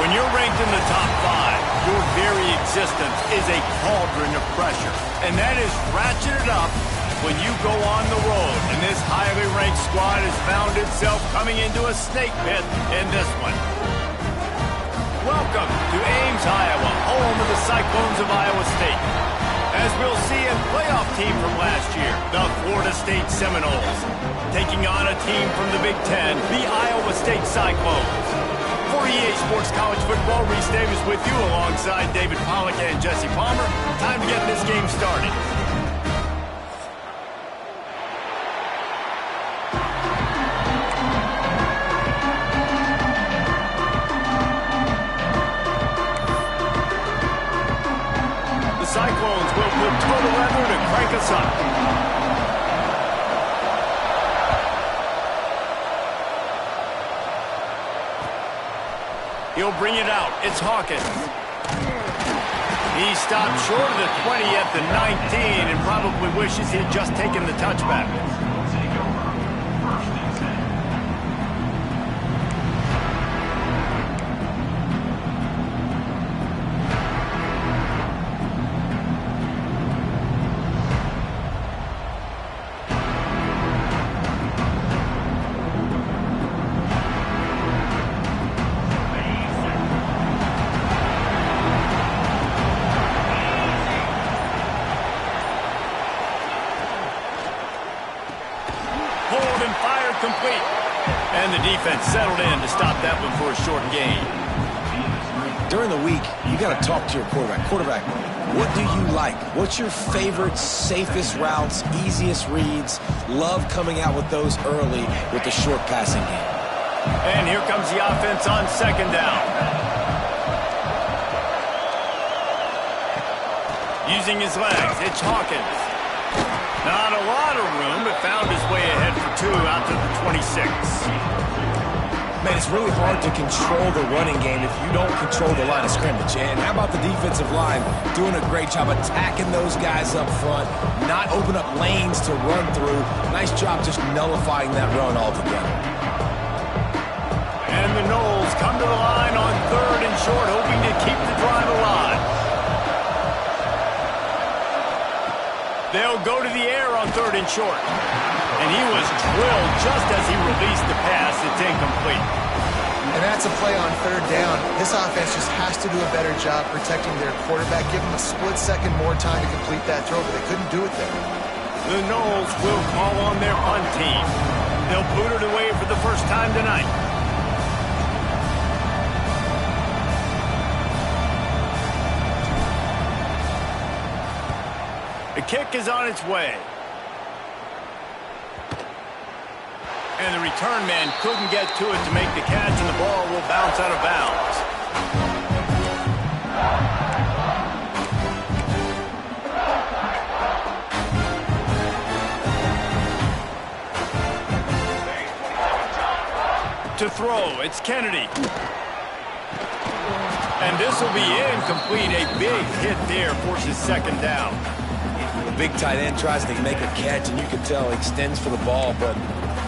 When you're ranked in the top 5, your very existence is a cauldron of pressure. And that is ratcheted up when you go on the road. And this highly ranked squad has found itself coming into a snake pit in this one. Welcome to Ames, Iowa, home of the Cyclones of Iowa State. As we'll see, a playoff team from last year, the Florida State Seminoles, taking on a team from the Big Ten, the Iowa State Cyclones. For EA Sports College Football, Reese Davis with you alongside David Pollack and Jesse Palmer. Time to get this game started. Cyclones will put total weather to crank us up. He'll bring it out. It's Hawkins. He stopped short of the 20 at the 19 and probably wishes he had just taken the touchback. Complete. And the defense settled in to stop that one for a short gain. During the week, you got to talk to your quarterback. Quarterback, what do you like? What's your favorite, safest routes, easiest reads? Love coming out with those early with the short passing game. And here comes the offense on second down. Using his legs, it's Hawkins. Not a lot of room, but found his way ahead for 2 out to the 26. Man, it's really hard to control the running game if you don't control the line of scrimmage. And how about the defensive line doing a great job attacking those guys up front, not open up lanes to run through. Nice job just nullifying that run altogether. And the Noles come to the line on 3rd and short, hoping to keep the drive alive. They'll go to the air on 3rd and short. And he was drilled just as he released the pass. It's incomplete. And that's a play on 3rd down. This offense just has to do a better job protecting their quarterback. Give him a split second more time to complete that throw, but they couldn't do it there. The Noles will call on their punt team. They'll boot it away for the first time tonight. The kick is on its way. And the return man couldn't get to it to make the catch, and the ball will bounce out of bounds. To throw, it's Kennedy. And this will be incomplete. A big hit there forces second down. Big tight end tries to make a catch, and you can tell he extends for the ball, but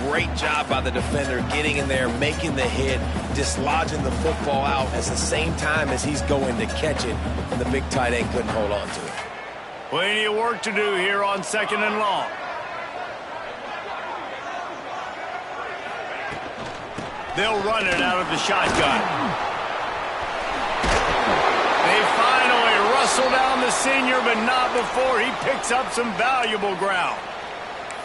great job by the defender getting in there, making the hit, dislodging the football out at the same time as he's going to catch it, and the big tight end couldn't hold on to it. Plenty of work to do here on 2nd and long. They'll run it out of the shotgun. They finally wrestle down the senior, but not before he picks up some valuable ground.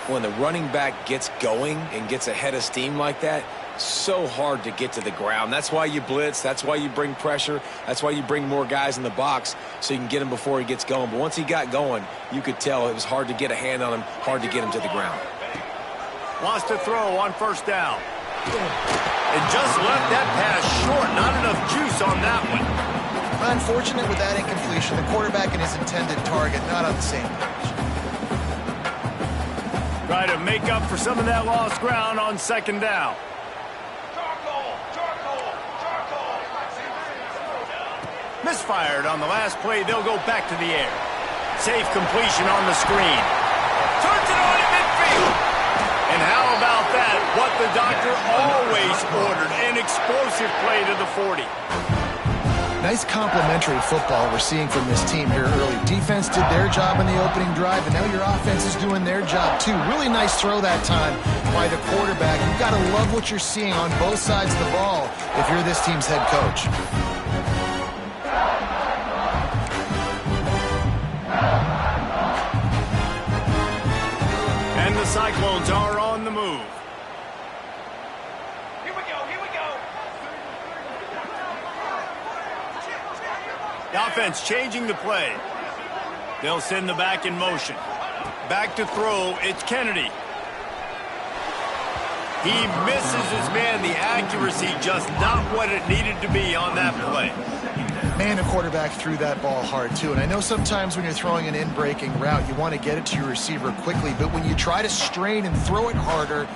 When the running back gets going and gets ahead of steam like that, so hard to get to the ground. That's why you blitz. That's why you bring pressure. That's why you bring more guys in the box so you can get him before he gets going. But once he got going, you could tell it was hard to get a hand on him, hard to get him to the ground. Wants to throw on 1st down. And just left that pass short. Not enough juice on that one. Unfortunate with that incompletion. The quarterback and his intended target not on the same page. Try to make up for some of that lost ground on 2nd down. Misfired on the last play. They'll go back to the air. Safe completion on the screen. Turns it on in midfield. And how about that? What the doctor always ordered. An explosive play to the 40. Nice complementary football we're seeing from this team here early. Defense did their job in the opening drive, and now your offense is doing their job too. Really nice throw that time by the quarterback. You've got to love what you're seeing on both sides of the ball if you're this team's head coach. And the Cyclones are on the move. The offense changing the play. They'll send the back in motion. Back to throw, it's Kennedy. He misses his man. The accuracy just not what it needed to be on that play. Man, the quarterback threw that ball hard, too. And I know sometimes when you're throwing an in-breaking route, you want to get it to your receiver quickly. But when you try to strain and throw it harder,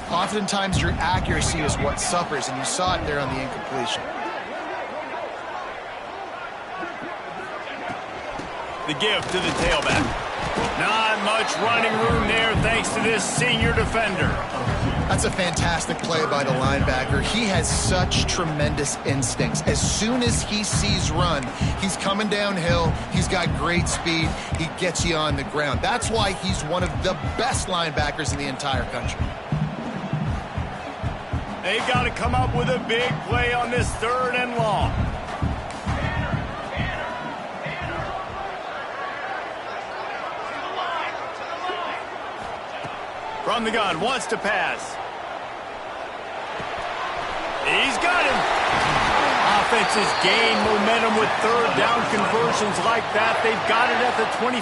oftentimes your accuracy is what suffers. And you saw it there on the incompletion. The give to the tailback. Not much running room there thanks to this senior defender. That's a fantastic play by the linebacker. He has such tremendous instincts. As soon as he sees run, he's coming downhill. He's got great speed. He gets you on the ground. That's why he's one of the best linebackers in the entire country. They've got to come up with a big play on this 3rd and long. From the gun, wants to pass. He's got him. Offenses gain momentum with 3rd down conversions like that. They've got it at the 25.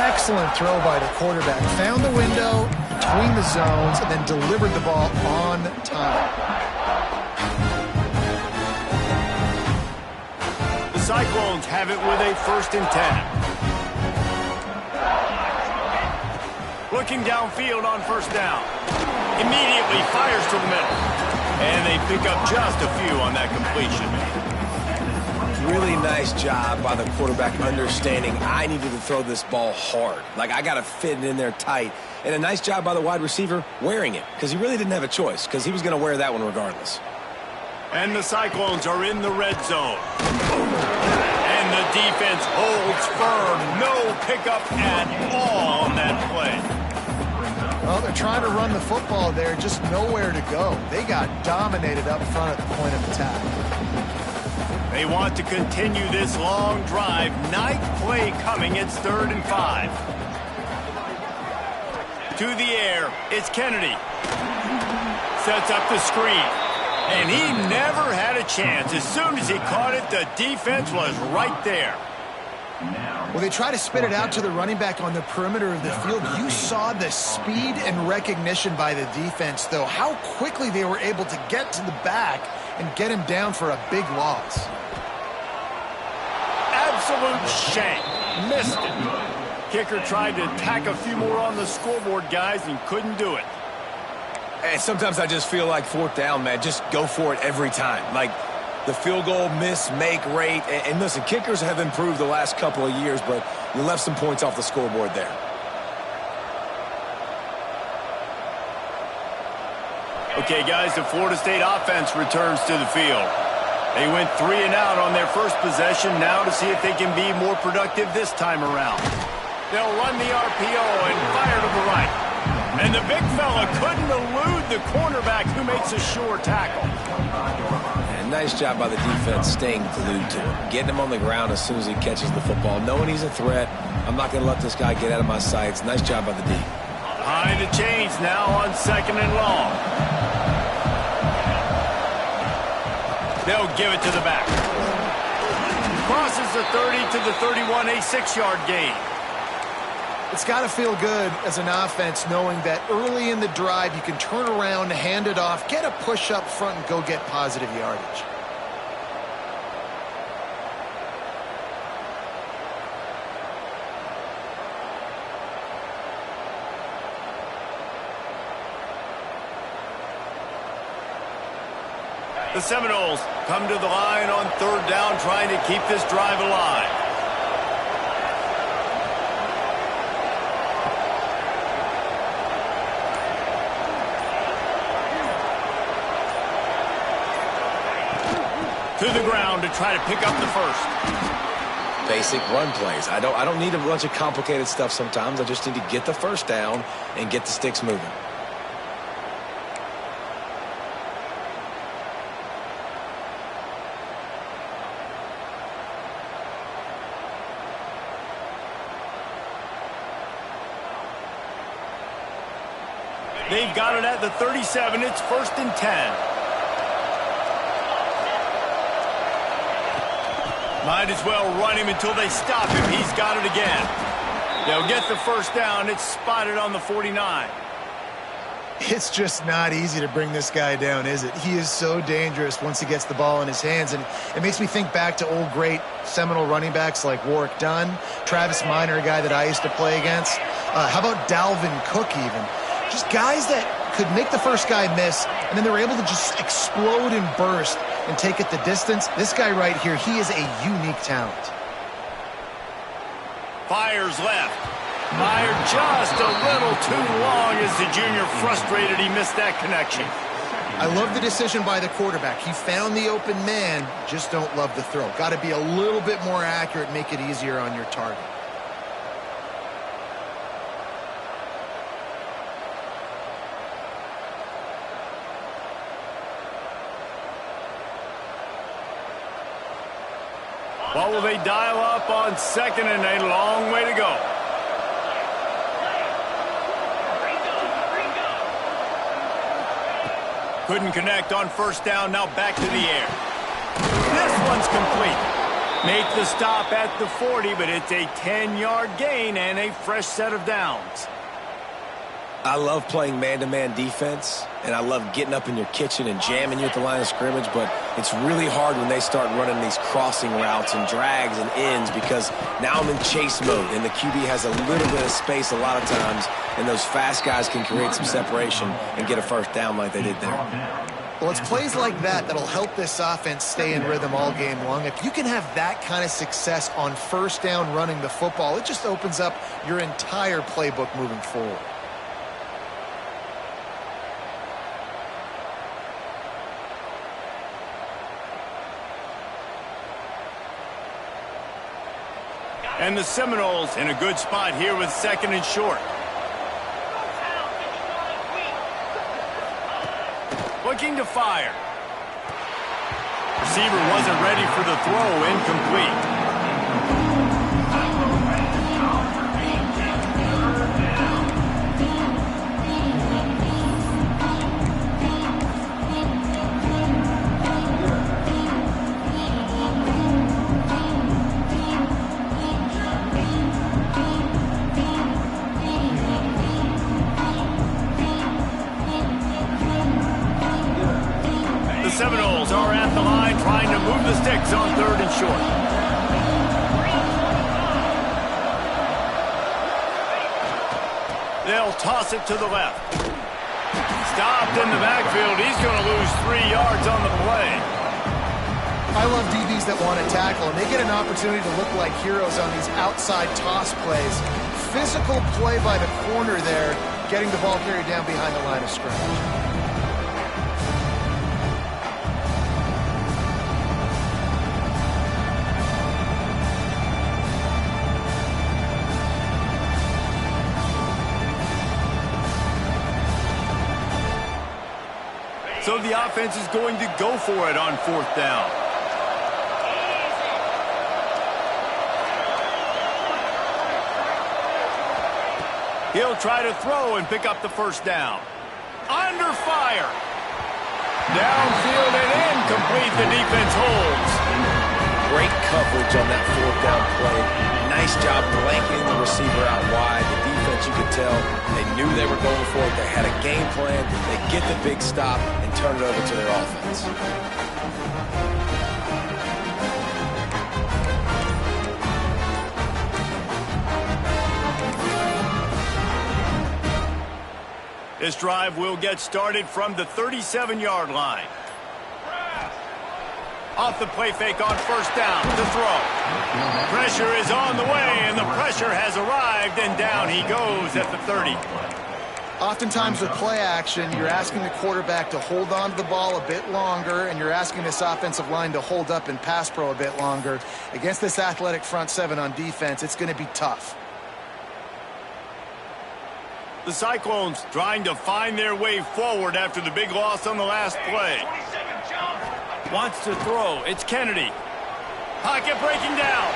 Excellent throw by the quarterback. Found the window between the zones and then delivered the ball on time. The Cyclones have it with a 1st and 10. Looking downfield on 1st down. Immediately fires to the middle. And they pick up just a few on that completion. Really nice job by the quarterback understanding I needed to throw this ball hard. Like, I got to fit it in there tight. And a nice job by the wide receiver wearing it, because he really didn't have a choice, because he was going to wear that one regardless. And the Cyclones are in the red zone. And the defense holds firm. No pickup at all on that play. Well, they're trying to run the football there, just nowhere to go. They got dominated up front at the point of attack. They want to continue this long drive. 9th play coming. It's 3rd and 5. To the air. It's Kennedy. Sets up the screen. And he never had a chance. As soon as he caught it, the defense was right there. Well, they try to spit it out to the running back on the perimeter of the field. You saw the speed and recognition by the defense, though. How quickly they were able to get to the back and get him down for a big loss. Absolute shank. Missed it. Kicker tried to tack a few more on the scoreboard, guys, and couldn't do it. And sometimes I just feel like 4th down, man. Just go for it every time. Like, the field goal miss-make rate. And listen, kickers have improved the last couple of years, but you left some points off the scoreboard there. Okay, guys, the Florida State offense returns to the field. They went 3 and out on their first possession, now to see if they can be more productive this time around. They'll run the RPO and fire to the right. And the big fella couldn't elude the cornerback who makes a sure tackle. And nice job by the defense staying glued to him, getting him on the ground as soon as he catches the football, knowing he's a threat. I'm not going to let this guy get out of my sights. Nice job by the D. Behind the chains now on 2nd and long. They'll give it to the back. Crosses the 30 to the 31, a 6-yard gain. It's got to feel good as an offense knowing that early in the drive you can turn around, hand it off, get a push up front, and go get positive yardage. The Seminoles come to the line on 3rd down, trying to keep this drive alive. To the ground to try to pick up the first. Basic run plays. I don't need a bunch of complicated stuff sometimes. I just need to get the first down and get the sticks moving. They've got it at the 37. It's 1st and 10. Might as well run him until they stop him. He's got it again. They'll get the first down. It's spotted on the 49. It's just not easy to bring this guy down, is it? He is so dangerous once he gets the ball in his hands, and it makes me think back to old great Seminole running backs like Warwick Dunn, Travis Minor, a guy that I used to play against. How about Dalvin Cook even? Just guys that could make the first guy miss, and then they were able to just explode and burst and take it the distance. This guy right here, he is a unique talent. Fires left. Fired just a little too long as the junior frustrated he missed that connection. I love the decision by the quarterback. He found the open man, just don't love the throw. Got to be a little bit more accurate, make it easier on your target. What will they dial up on 2nd and a long way to go? Couldn't connect on 1st down, now back to the air. This one's complete. Make the stop at the 40, but it's a 10-yard gain and a fresh set of downs. I love playing man-to-man defense, and I love getting up in your kitchen and jamming you at the line of scrimmage, but it's really hard when they start running these crossing routes and drags and ends because now I'm in chase mode, and the QB has a little bit of space a lot of times, and those fast guys can create some separation and get a first down like they did there. Well, it's plays like that that'll help this offense stay in rhythm all game long. If you can have that kind of success on 1st down running the football, it just opens up your entire playbook moving forward. And the Seminoles in a good spot here with 2nd and short. Looking to fire. Receiver wasn't ready for the throw, incomplete. Seminoles are at the line trying to move the sticks on 3rd and short. They'll toss it to the left. Stopped in the backfield. He's going to lose 3 yards on the play. I love DBs that want to tackle, and they get an opportunity to look like heroes on these outside toss plays. Physical play by the corner there, getting the ball carried down behind the line of scrimmage. So the offense is going to go for it on 4th down. He'll try to throw and pick up the first down. Under fire. Downfield and incomplete. The defense holds. Great coverage on that 4th down play. Nice job blanketing the receiver out wide. The defense, you could tell, they knew they were going for it. They had a game plan. They get the big stop and turn it over to their offense. This drive will get started from the 37-yard line. Off the play fake on 1st down to throw. Pressure is on the way, and the pressure has arrived, and down he goes at the 30. Oftentimes with play action, you're asking the quarterback to hold on to the ball a bit longer, and you're asking this offensive line to hold up in pass pro a bit longer. Against this athletic front seven on defense, it's going to be tough. The Cyclones trying to find their way forward after the big loss on the last play. Wants to throw. It's Kennedy. Pocket breaking down.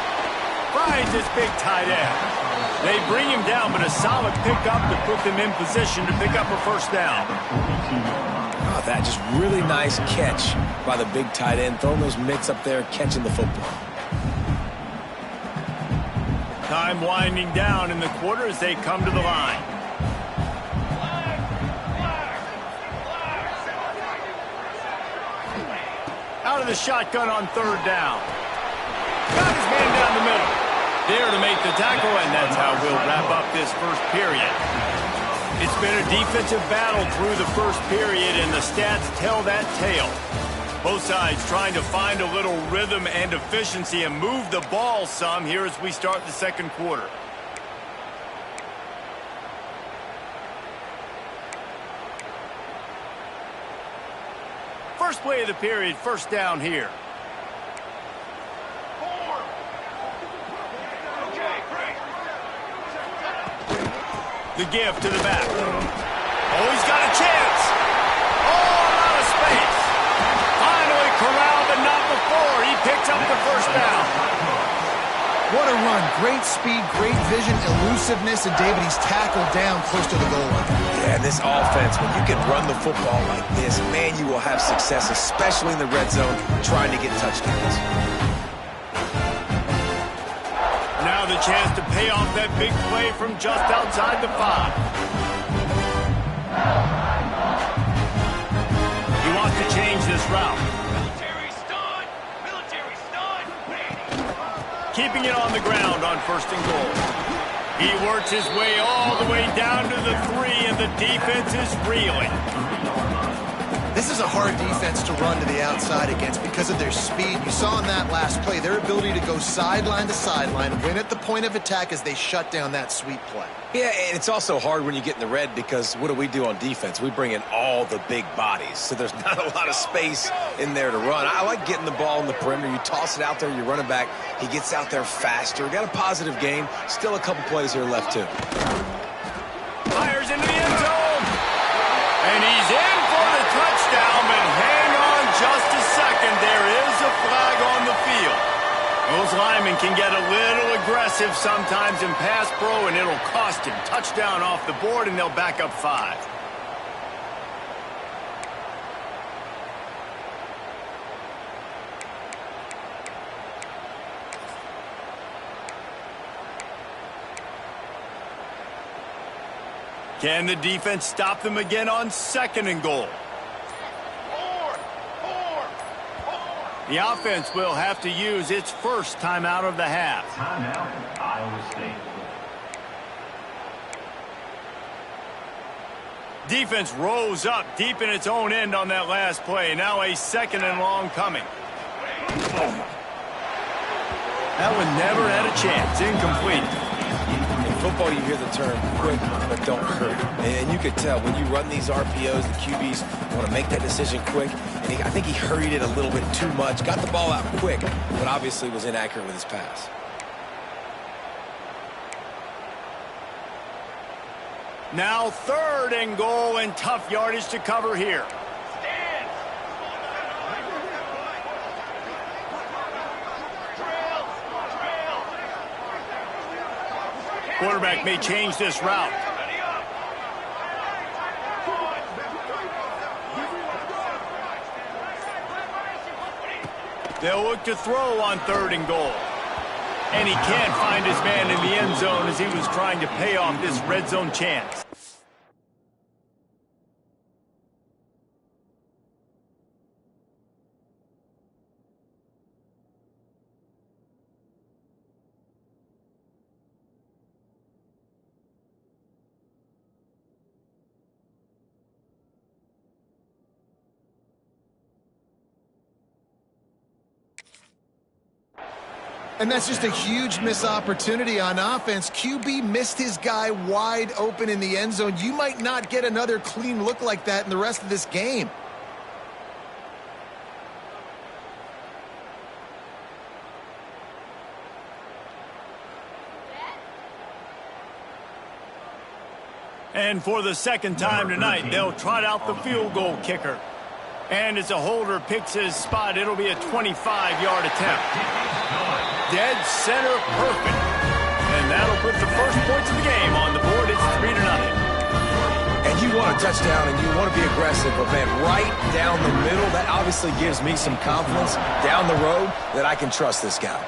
Finds his big tight end. They bring him down, but a solid pickup to put them in position to pick up a first down. Oh, that just really nice catch by the big tight end, throwing those mitts up there, catching the football. Time winding down in the quarter as they come to the line. Out of the shotgun on third down. Got his man down the middle. There to make the tackle, and that's how we'll wrap up this first period. It's been a defensive battle through the first period, and the stats tell that tale. Both sides trying to find a little rhythm and efficiency and move the ball some here as we start the second quarter. First play of the period, first down here. The give to the back. Oh, he's got a chance. Oh, out of space. Finally corralled, but not before. He picks up the first down. What a run. Great speed, great vision, elusiveness, and David, he's tackled down close to the goal line. Yeah, this offense, when you can run the football like this, man, you will have success, especially in the red zone, trying to get touchdowns. Now the chance to pay off that big play from just outside the 5. He wants to change this route. Military stun! Military stun! Keeping it on the ground on first and goal. He works his way all the way down to the 3, and the defense is reeling. This is a hard defense to run to the outside against because of their speed. You saw in that last play their ability to go sideline to sideline, win at the point of attack as they shut down that sweep play. Yeah, and it's also hard when you get in the red because what do we do on defense? We bring in all the big bodies, so there's not a lot of space in there to run. I like getting the ball in the perimeter. You toss it out there, you run it back. He gets out there faster. Got a positive game. Still a couple plays here left, too. Fires into the end zone. And he's in for the touchdown, but hang on just a second. There is a flag on the field. Those linemen can get a little aggressive sometimes in pass pro, and it'll cost him. Touchdown off the board, and they'll back up 5. Can the defense stop them again on second and goal? The offense will have to use its first timeout of the half. Timeout, Iowa State. Defense rose up deep in its own end on that last play. Now a second and long coming. That one never had a chance. Incomplete. In football, you hear the term quick but don't hurt. And you could tell when you run these RPOs, the QBs want to make that decision quick. And I think he hurried it a little bit too much. Got the ball out quick, but obviously was inaccurate with his pass. Now third and goal, and tough yardage to cover here. Quarterback may change this route. They'll look to throw on third and goal. And he can't find his man in the end zone as he was trying to pay off this red zone chance. And that's just a huge missed opportunity on offense. QB missed his guy wide open in the end zone. You might not get another clean look like that in the rest of this game. And for the second time tonight, they'll trot out the field goal kicker. And as a holder picks his spot, it'll be a 25-yard attempt. Dead center perfect. And that'll put the first points of the game on the board. It's 3-0. And you want a touchdown and you want to be aggressive, but man, right down the middle, that obviously gives me some confidence down the road that I can trust this guy.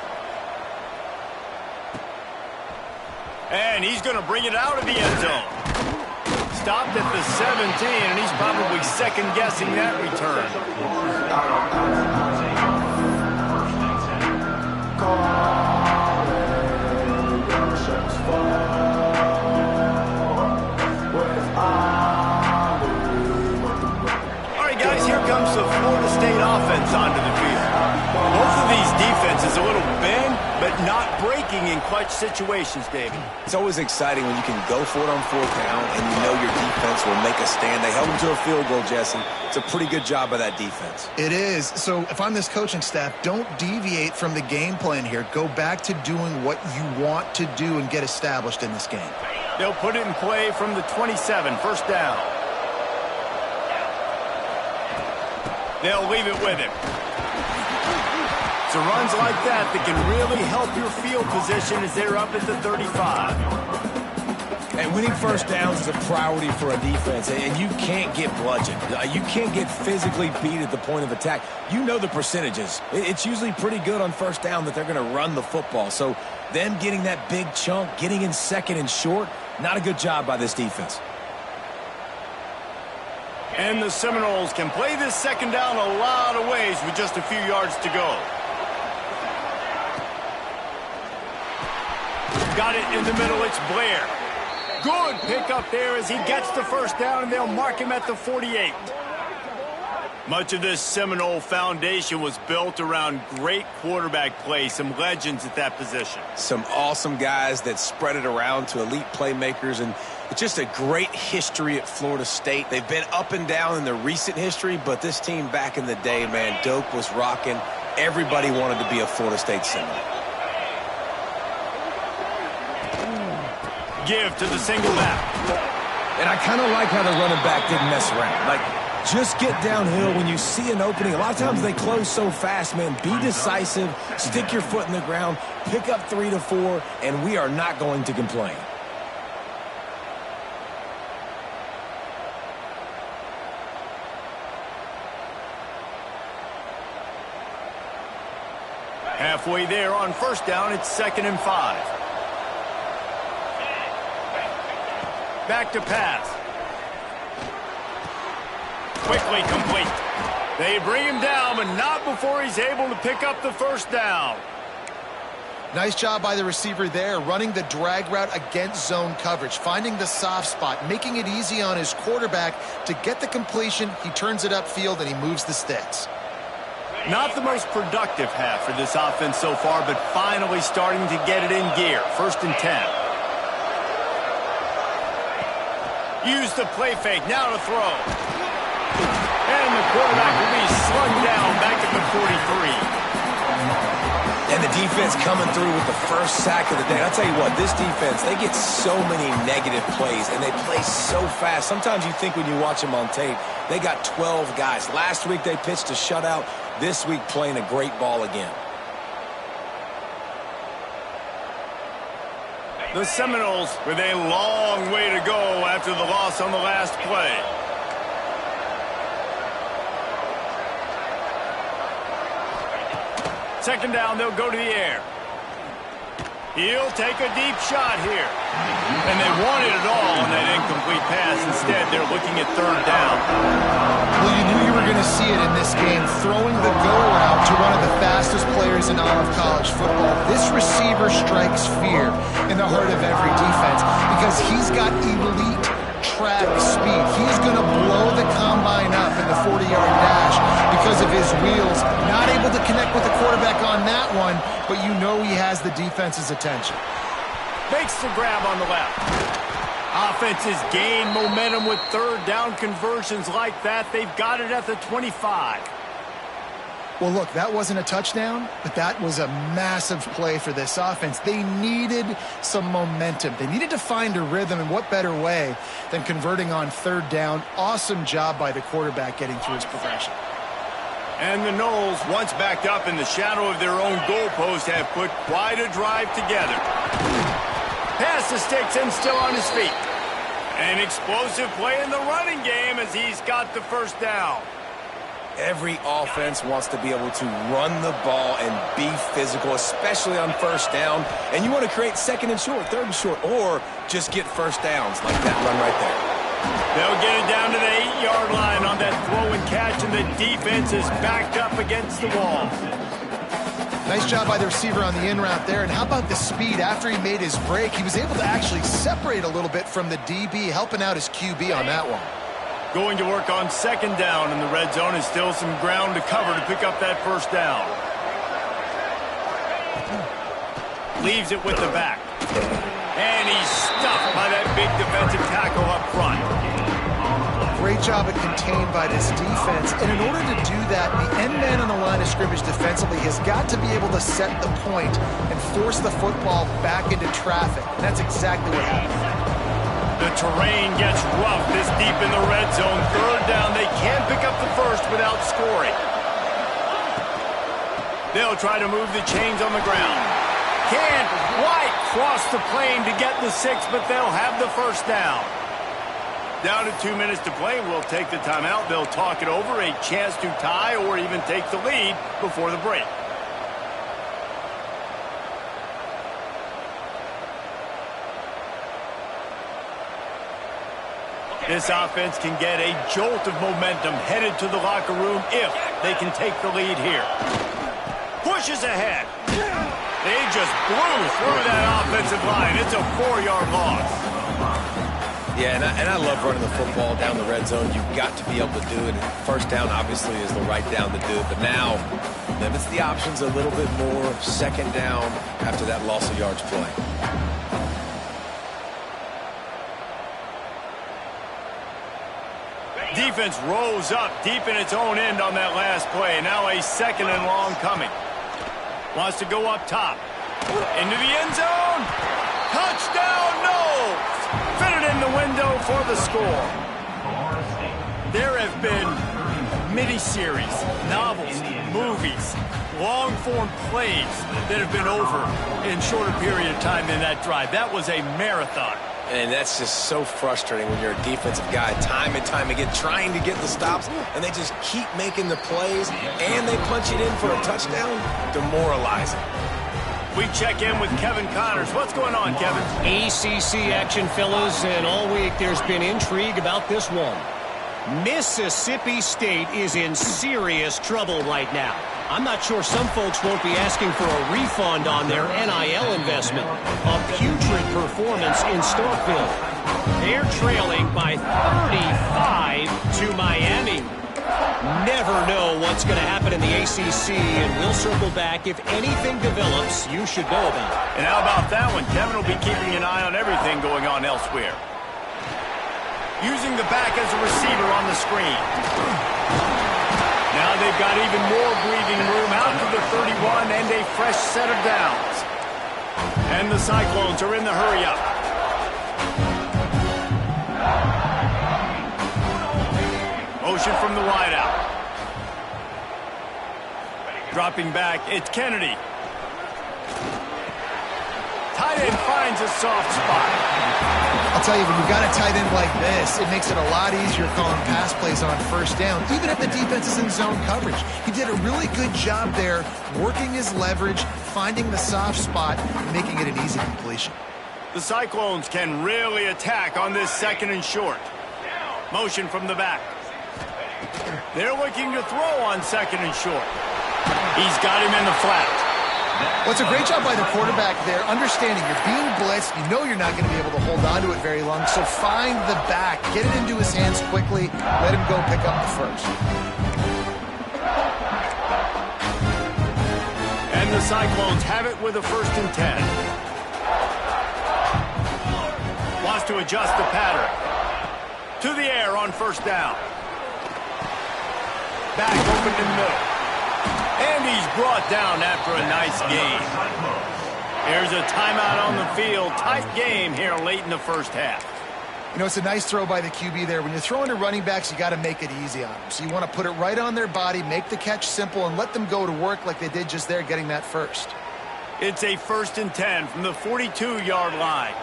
And he's going to bring it out of the end zone. Stopped at the 17, and he's probably second-guessing that return. All right, guys, here comes the Florida State offense onto the field. Both of these defenses a little bend, but not breaking in clutch situations, David. It's always exciting when you can go for it on fourth down and you know your defense will make a stand. They held them to a field goal, Jesse. It's a pretty good job by that defense. It is. So if I'm this coaching staff, don't deviate from the game plan here. Go back to doing what you want to do and get established in this game. They'll put it in play from the 27, first down. They'll leave it with him. So runs like that can really help your field position as they're up at the 35. And winning first downs is a priority for a defense, and you can't get bludgeoned. You can't get physically beat at the point of attack. You know the percentages. It's usually pretty good on first down that they're going to run the football. So them getting that big chunk, getting in second and short, not a good job by this defense. And the Seminoles can play this second down a lot of ways with just a few yards to go. Got it in the middle, it's Blair. Good pickup there as he gets the first down, and they'll mark him at the 48. Much of this Seminole foundation was built around great quarterback play, some legends at that position. Some awesome guys that spread it around to elite playmakers, and it's just a great history at Florida State. They've been up and down in the recent history, but this team back in the day, man, Doak was rocking. Everybody wanted to be a Florida State Seminole. Give to the single back. And I kind of like how the running back didn't mess around. Like, just get downhill when you see an opening. A lot of times they close so fast, man. Be decisive, stick your foot in the ground, pick up 3 to 4, and we are not going to complain. Halfway there on first down, it's 2nd and 5. Back to pass. Quickly complete. They bring him down, but not before he's able to pick up the first down. Nice job by the receiver there, running the drag route against zone coverage, finding the soft spot, making it easy on his quarterback to get the completion. He turns it upfield, and he moves the sticks. Not the most productive half for this offense so far, but finally starting to get it in gear. 1st and 10. Use the play fake, now to throw. And the quarterback will be slugged down back at the 43. And the defense coming through with the first sack of the day. I'll tell you what, this defense, they get so many negative plays, and they play so fast. Sometimes you think when you watch them on tape, they got 12 guys. Last week they pitched a shutout. This week playing a great ball again. The Seminoles with a long way to go after the loss on the last play. Second down, they'll go to the air. He'll take a deep shot here. And they wanted it all on that incomplete pass. Instead, they're looking at 3rd down. Well, you knew you were going to see it in this game, throwing the go route to one of the fastest players in all of college football. This receiver strikes fear in the heart of every defense because he's got elite track speed. He's going to blow the combine up in the 40-yard dash because of his wheels. Not able to connect with the quarterback on that one, but you know he has the defense's attention. Makes the grab on the left. Offenses gain momentum with third down conversions like that. They've got it at the 25. Well, look, that wasn't a touchdown, but that was a massive play for this offense. They needed some momentum. They needed to find a rhythm, and what better way than converting on third down. Awesome job by the quarterback getting through his progression. And the Noles, once backed up in the shadow of their own goalpost, have put quite a drive together. Pass the sticks and still on his feet. An explosive play in the running game as he's got the first down. Every offense wants to be able to run the ball and be physical, especially on first down. And you want to create second and short, third and short, or just get first downs like that run right there. They'll get it down to the 8-yard line on that throw and catch, and the defense is backed up against the wall. Nice job by the receiver on the in route there. And how about the speed after he made his break? He was able to actually separate a little bit from the DB, helping out his QB on that one. Going to work on second down in the red zone, and still some ground to cover to pick up that first down. Leaves it with the back. And he's stuffed by that big defensive tackle up front. Great job at contained by this defense. And in order to do that, the end man on the line of scrimmage defensively has got to be able to set the point and force the football back into traffic. And that's exactly what happened. The terrain gets rough this deep in the red zone. Third down, they can't pick up the first without scoring. They'll try to move the chains on the ground. Can't quite cross the plane to get the 6, but they'll have the first down. Down to 2 minutes to play. We'll take the timeout. They'll talk it over, a chance to tie or even take the lead before the break. This offense can get a jolt of momentum headed to the locker room if they can take the lead here. Pushes ahead. They just blew through that offensive line. It's a 4-yard loss. Yeah, and I love running the football down the red zone. You've got to be able to do it. First down, obviously, is the right down to do it. But now, limits the options a little bit more. Second down after that loss of yards play. Defense rose up deep in its own end on that last play. Now a second and long coming. Wants to go up top. Into the end zone. Touchdown, Noles! Fitted in the window for the score. There have been mini-series, novels, movies, long-form plays that have been over in shorter period of time than that drive. That was a marathon. And that's just so frustrating when you're a defensive guy, time and time again, trying to get the stops, and they just keep making the plays, and they punch it in for a touchdown. Demoralizing. We check in with Kevin Connors. What's going on, Kevin? ACC action, fellas, and all week there's been intrigue about this one. Mississippi State is in serious trouble right now. I'm not sure some folks won't be asking for a refund on their NIL investment. A putrid performance in Starkville. They're trailing by 35 to Miami. Never know what's going to happen in the ACC, and we'll circle back. If anything develops, you should know about it. And how about that one? Kevin will be keeping an eye on everything going on elsewhere. Using the back as a receiver on the screen. Now they've got even more breathing room out to the 31 and a fresh set of downs. And the Cyclones are in the hurry-up. Motion from the wideout. Dropping back, it's Kennedy. Tight end finds a soft spot. I'll tell you, when you've got a tight end like this, it makes it a lot easier calling pass plays on first down, even if the defense is in zone coverage. He did a really good job there, working his leverage, finding the soft spot, and making it an easy completion. The Cyclones can really attack on this second and short. Motion from the back. They're looking to throw on second and short. He's got him in the flat. Well, it's a great job by the quarterback there, understanding you're being blitzed, you know you're not going to be able to hold on to it very long, so find the back, get it into his hands quickly, let him go pick up the first. And And the Cyclones have it with a 1st and 10. Wants to adjust the pattern. To the air on 1st down. Back open in the middle. And he's brought down after a nice gain. Here's a timeout on the field. Tight game here late in the 1st half. You know, it's a nice throw by the QB there. When you're throwing to running backs, you got to make it easy on them. So you want to put it right on their body, make the catch simple, and let them go to work like they did just there, getting that first. It's a 1st and 10 from the 42-yard line.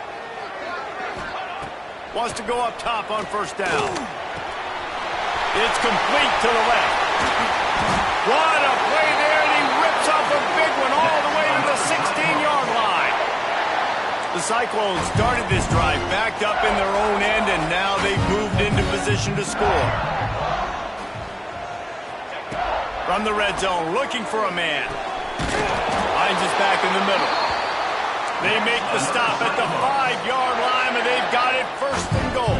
Wants to go up top on 1st down. It's complete to the left. What a play there, and he rips off a big one all the way to the 16-yard line. The Cyclones started this drive backed up in their own end, and now they've moved into position to score. From the red zone, looking for a man. Hines is back in the middle. They make the stop at the 5-yard line, and they've got it 1st and goal.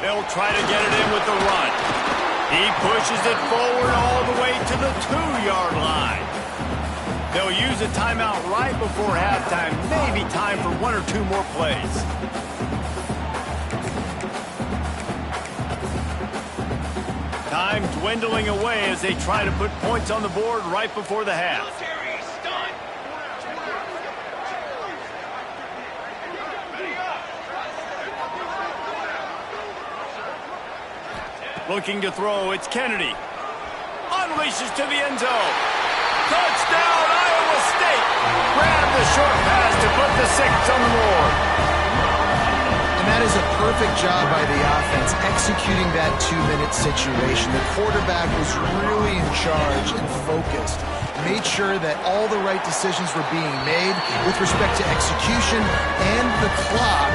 They'll try to get it in with the run. He pushes it forward all the way to the 2-yard line. They'll use a timeout right before halftime. Maybe time for 1 or 2 more plays. Time dwindling away as they try to put points on the board right before the half. Looking to throw, it's Kennedy. Unleashes to the end zone. Touchdown, Iowa State! Grab the short pass to put the 6 on the board. And that is a perfect job by the offense, executing that 2-minute situation. The quarterback was really in charge and focused. Made sure that all the right decisions were being made with respect to execution and the clock.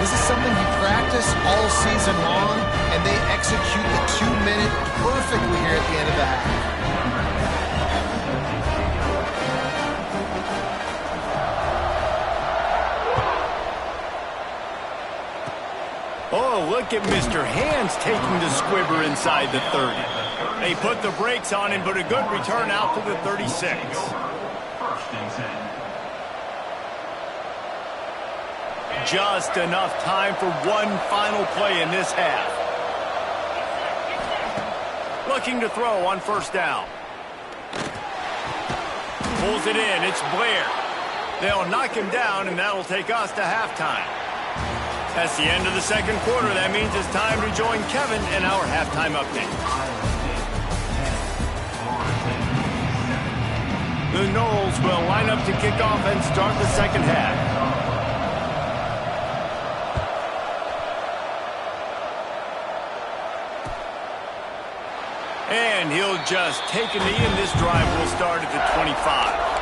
This is something you practice all season long, and they execute the 2-minute perfectly here at the end of the half. Oh, look at Mr. Hands taking the squibber inside the 30. They put the brakes on him, but a good return out to the 36. 1st and 10. Just enough time for one final play in this half. Looking to throw on 1st down. Pulls it in. It's Blair. They'll knock him down, and that'll take us to halftime. That's the end of the 2nd quarter. That means it's time to join Kevin in our halftime update. The Noles will line up to kick off and start the 2nd half. And he'll just take a knee, and this drive will start at the 25.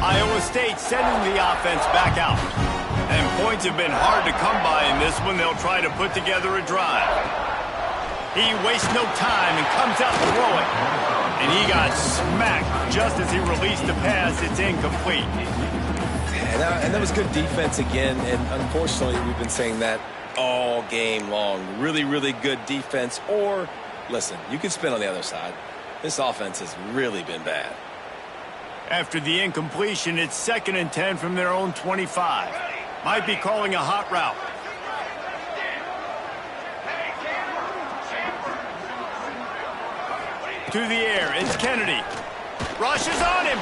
Iowa State sending the offense back out. And points have been hard to come by in this one. They'll try to put together a drive. He wastes no time and comes out throwing. And he got smacked just as he released the pass. It's incomplete. And that was good defense again, and unfortunately we've been saying that all game long. Really, really good defense, or, listen, you can spin on the other side. This offense has really been bad. After the incompletion, it's 2nd and 10 from their own 25. Might be calling a hot route. To the air, it's Kennedy. Rushes on him.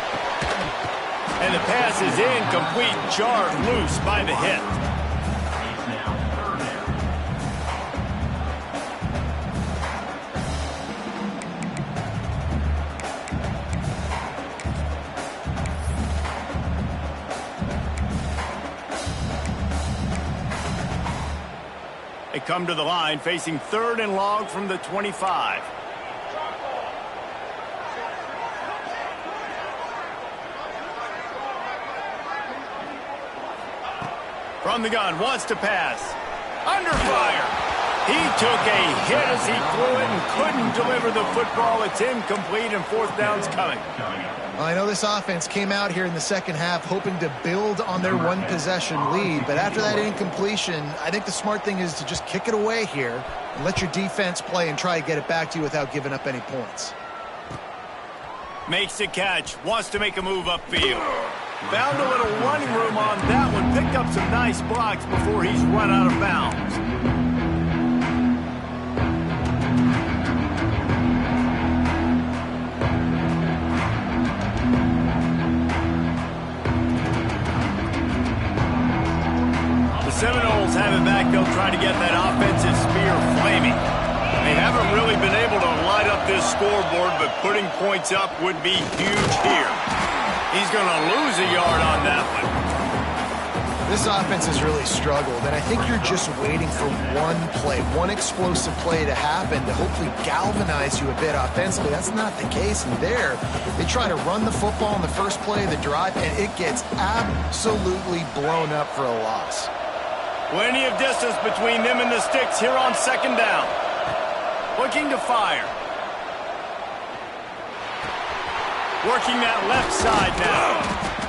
And the pass is incomplete, jarred loose by the hit. He's now 3rd down. They come to the line facing 3rd and long from the 25. From the gun, wants to pass. Under fire. He took a hit as he threw it and couldn't deliver the football. It's incomplete and fourth down's coming. Well, I know this offense came out here in the second half hoping to build on their one-possession lead, but after that incompletion, I think the smart thing is to just kick it away here and let your defense play and try to get it back to you without giving up any points. Makes the catch, wants to make a move upfield. Found a little running room on that one, picked up some nice blocks before he's run out of bounds. Seminoles have it back. They'll try to get that offensive spear flaming. They haven't really been able to light up this scoreboard, but putting points up would be huge here. He's going to lose a yard on that one. This offense has really struggled, and I think you're just waiting for one play, one explosive play to happen to hopefully galvanize you a bit offensively. That's not the case. And there, they try to run the football in the first play of the drive, and it gets absolutely blown up for a loss. Plenty of distance between them and the sticks here on second down. Looking to fire. Working that left side now.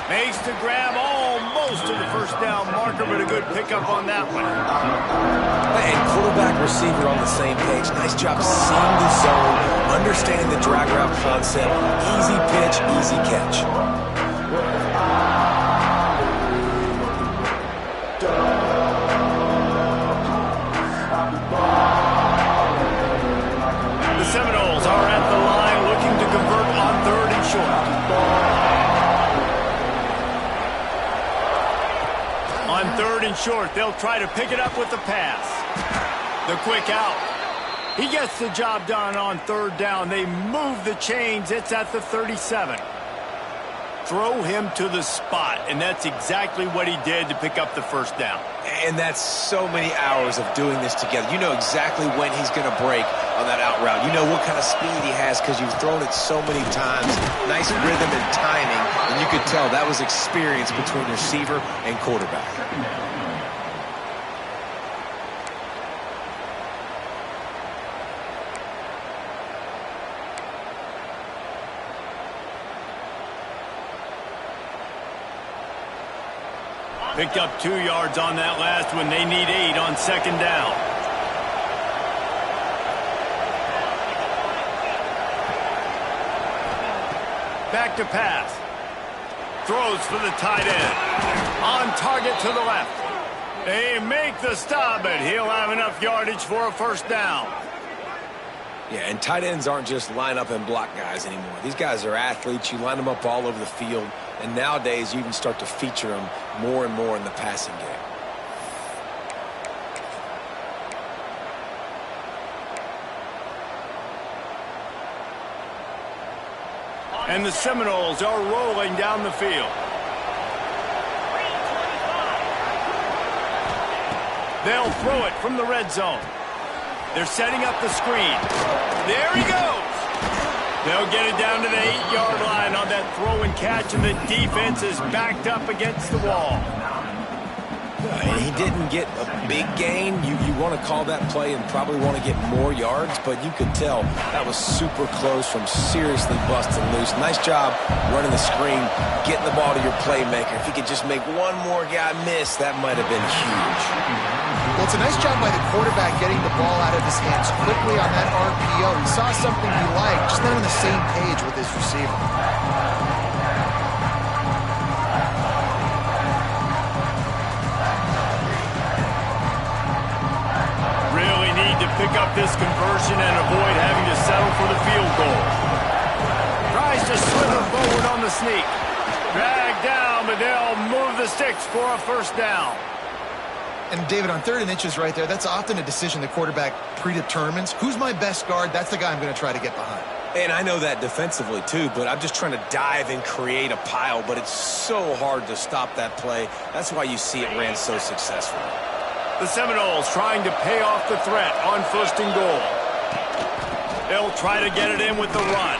Makes the grab almost to the first down marker, but a good pickup on that one. And quarterback receiver on the same page. Nice job seeing the zone, understanding the drag route concept. Easy pitch, easy catch. Seminoles are at the line looking to convert on third and short. On third and short, they'll try to pick it up with the pass. The quick out. He gets the job done on third down. They move the chains. It's at the 37. Throw him to the spot, and that's exactly what he did to pick up the first down. And that's so many hours of doing this together. You know exactly when he's going to break on that out route. You know what kind of speed he has because you've thrown it so many times. Nice rhythm and timing, and you could tell that was experience between receiver and quarterback. Picked up 2 yards on that last one. They need 8 on second down. Back to pass. Throws for the tight end. On target to the left. They make the stop, but he'll have enough yardage for a first down. Yeah, and tight ends aren't just line up and block guys anymore. These guys are athletes. You line them up all over the field. And nowadays, you can start to feature them more and more in the passing game. And the Seminoles are rolling down the field. They'll throw it from the red zone. They're setting up the screen. There he goes. They'll get it down to the 8-yard line on that throw and catch, and the defense is backed up against the wall. And he didn't get a big gain. You want to call that play and probably want to get more yards, but you could tell that was super close from seriously busting loose. Nice job running the screen, getting the ball to your playmaker. If he could just make one more guy miss, that might have been huge. Well, it's a nice job by the quarterback getting the ball out of his hands quickly on that RPO. He saw something he liked, just not on the same page with his receiver. Really need to pick up this conversion and avoid having to settle for the field goal. Tries to slither forward on the sneak. Dragged down, but they'll move the sticks for a first down. And, David, on 3rd and inches right there, that's often a decision the quarterback predetermines. Who's my best guard? That's the guy I'm going to try to get behind. And I know that defensively, too, but I'm just trying to dive and create a pile, but it's so hard to stop that play. That's why you see it ran so successfully. The Seminoles trying to pay off the threat on 1st and goal. They'll try to get it in with the run.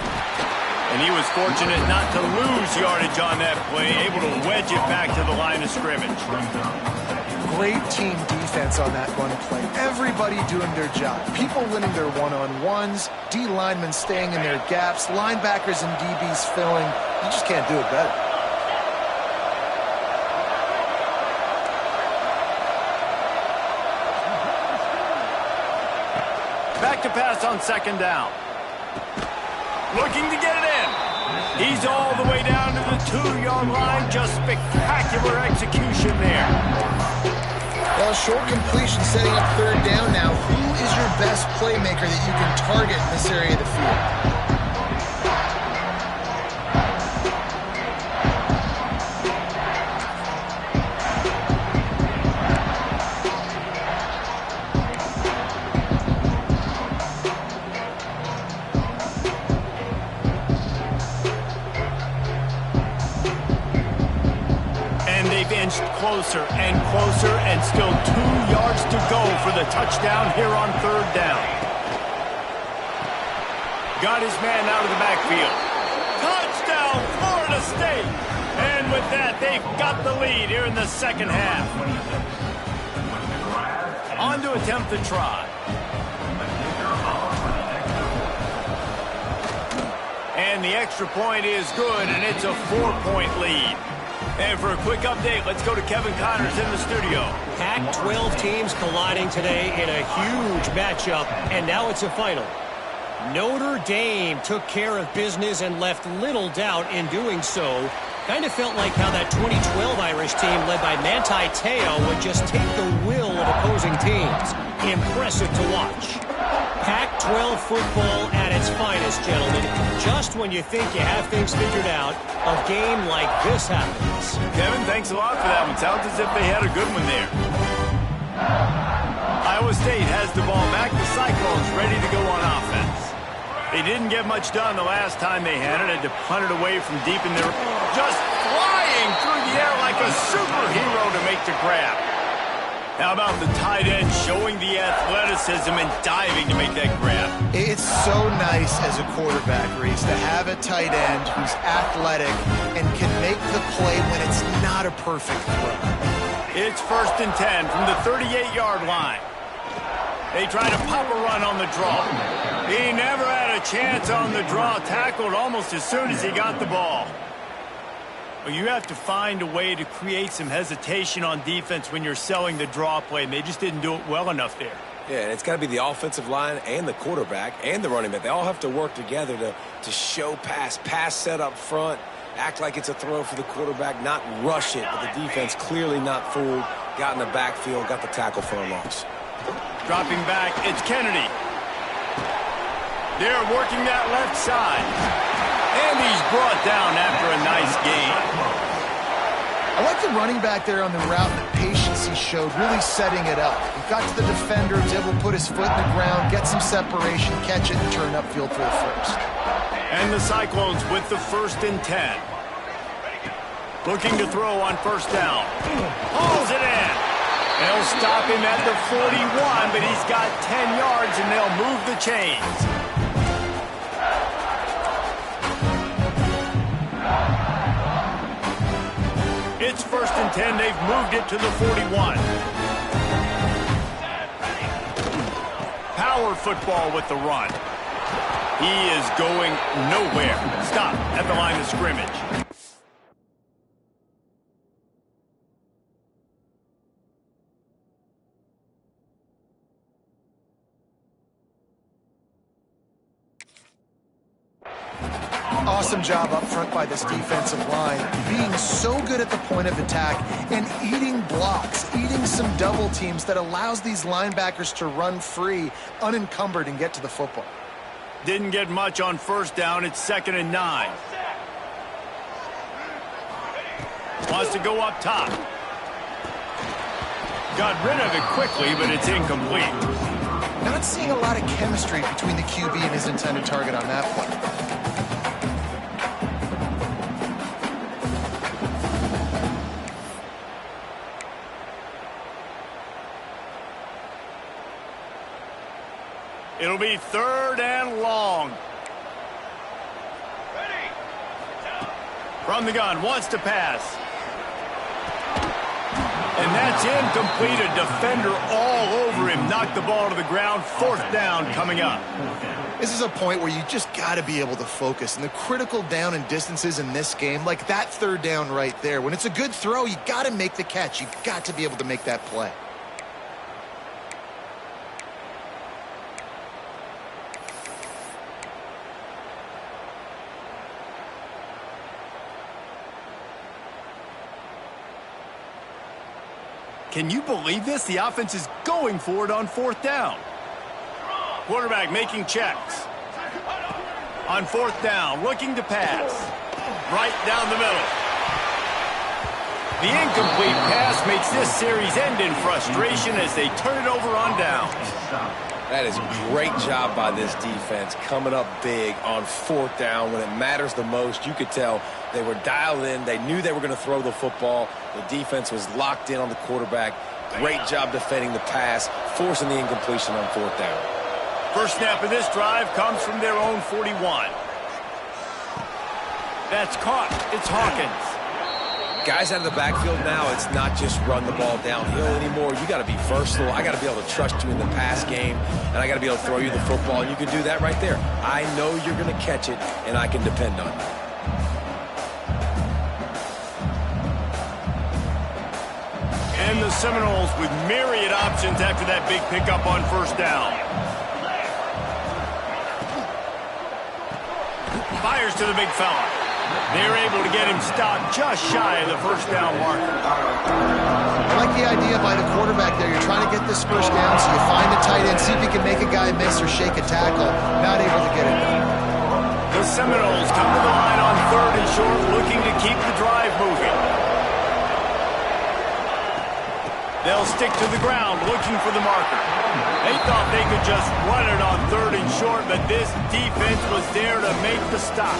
And he was fortunate not to lose yardage on that play, able to wedge it back to the line of scrimmage. Great team defense on that run play. Everybody doing their job. People winning their one-on-ones, D linemen staying in their gaps, linebackers and DBs filling. You just can't do it better. Back to pass on second down. Looking to get it in. He's all the way down to the 2-yard line. Just spectacular execution there. Well, short completion setting up third down now. Who is your best playmaker that you can target in this area of the field? Closer and closer, and still 2 yards to go for the touchdown here on third down. Got his man out of the backfield. Touchdown, Florida State! And with that, they've got the lead here in the second half. On to attempt the try. And the extra point is good, and it's a 4-point lead. And for a quick update, let's go to Kevin Connors in the studio. Pac-12 teams colliding today in a huge matchup, and now it's a final. Notre Dame took care of business and left little doubt in doing so. Kind of felt like how that 2012 Irish team led by Manti Te'o would just take the will of opposing teams. Impressive to watch. Pac-12 football at its finest, gentlemen. Just when you think you have things figured out, a game like this happens. Kevin, thanks a lot for that one. Sounds as if they had a good one there. Iowa State has the ball back. The Cyclones ready to go on offense. They didn't get much done the last time they had it. Had to punt it away from deep in there. Just flying through the air like a superhero to make the grab. How about the tight end showing the athleticism and diving to make that grab? It's so nice as a quarterback, Reese, to have a tight end who's athletic and can make the play when it's not a perfect throw. It's 1st and 10 from the 38-yard line. They try to pop a run on the draw. He never had a chance on the draw. Tackled almost as soon as he got the ball. Well, you have to find a way to create some hesitation on defense when you're selling the draw play, and they just didn't do it well enough there. Yeah, and it's got to be the offensive line and the quarterback and the running back. They all have to work together to show pass set up front, act like it's a throw for the quarterback, not rush it, but the defense clearly not fooled, got in the backfield, got the tackle for a loss. Dropping back, it's Kennedy. They're working that left side. And he's brought down after a nice gain. I like the running back there on the route, the patience he showed, really setting it up. He got to the defender, was able to put his foot in the ground, get some separation, catch it, and turn upfield for the first. And the Cyclones with the 1st and 10. Looking to throw on 1st down. Hauls it in. They'll stop him at the 41, but he's got 10 yards, and they'll move the chains. It's 1st and 10. They've moved it to the 41. Power football with the run. He is going nowhere. Stop at the line of scrimmage. Awesome job up front by this defensive line, being so good at the point of attack and eating blocks, eating some double teams that allows these linebackers to run free, unencumbered, and get to the football. Didn't get much on 1st down. It's 2nd and 9. Wants to go up top. Got rid of it quickly, but it's incomplete. Not seeing a lot of chemistry between the QB and his intended target on that play. It'll be 3rd and long. From the gun, wants to pass. And That's incomplete. A defender all over him. Knocked the ball to the ground. 4th down coming up. This is a point where you just got to be able to focus. And the critical down and distances in this game, like that 3rd down right there, when it's a good throw, you got to make the catch. You've got to be able to make that play. Can you believe this? The offense is going for it on 4th down. Quarterback making checks. On 4th down, looking to pass. Right down the middle. The incomplete pass makes this series end in frustration as they turn it over on downs. That is a great job by this defense, coming up big on 4th down when it matters the most. You could tell they were dialed in. They knew they were going to throw the football. The defense was locked in on the quarterback. Great job defending the pass, forcing the incompletion on 4th down. First snap of this drive comes from their own 41. That's caught. It's Hawkins. Guys out of the backfield now, it's not just run the ball downhill anymore. You got to be versatile. I got to be able to trust you in the pass game, and I got to be able to throw you the football. And you can do that right there. I know you're going to catch it, and I can depend on you. And the Seminoles with myriad options after that big pickup on 1st down. Fires to the big fella. They're able to get him stopped just shy of the 1st down marker. I like the idea by the quarterback there. You're trying to get this 1st down, so you find the tight end, see if you can make a guy miss or shake a tackle. Not able to get it done. The Seminoles come to the line on 3rd and short, looking to keep the drive moving. They'll stick to the ground, looking for the marker. They thought they could just run it on 3rd and short, but this defense was there to make the stop.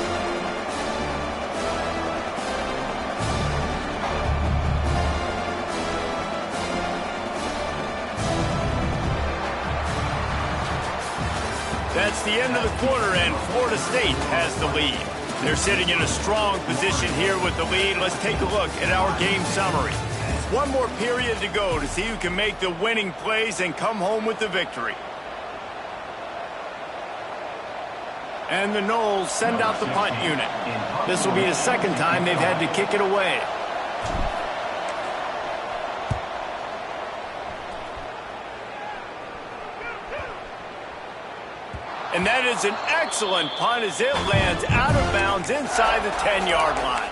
That's the end of the quarter, and Florida State has the lead. They're sitting in a strong position here with the lead. Let's take a look at our game summary. One more period to go to see who can make the winning plays and come home with the victory. And the Noles send out the punt unit. This will be the 2nd time they've had to kick it away. And that is an excellent punt as it lands out of bounds inside the 10-yard line.